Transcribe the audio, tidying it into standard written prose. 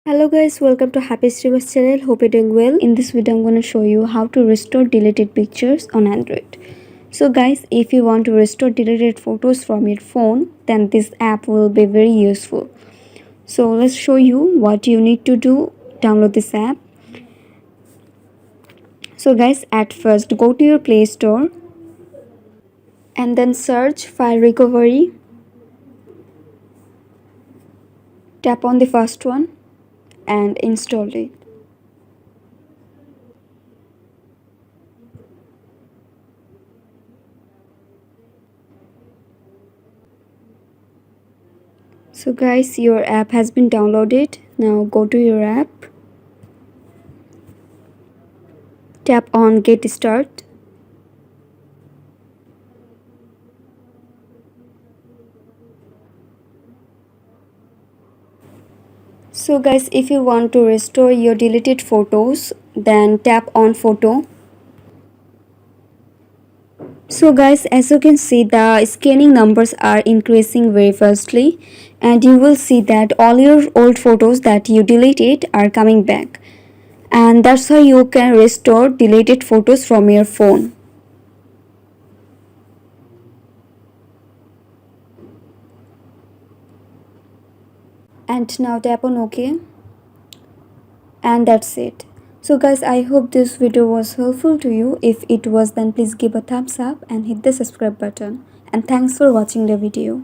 Hello guys, welcome to Happy Streamers channel. Hope you're doing well. In this video, I'm going to show you how to restore deleted pictures on Android. So guys, if you want to restore deleted photos from your phone, then this app will be very useful. So let's show you what you need to do. Download this app. So guys, at first go to your Play Store and then search File Recovery. Tap on the first one and install it. So guys, your app has been downloaded. Now go to your app. Tap on Get Start. So guys, if you want to restore your deleted photos, then tap on Photo. So guys, as you can see, the scanning numbers are increasing very fastly, and you will see that all your old photos that you deleted are coming back, and that's how you can restore deleted photos from your phone. And now tap on OK, and that's it. So guys, I hope this video was helpful to you. If it was, then please give a thumbs up and hit the subscribe button, and thanks for watching the video.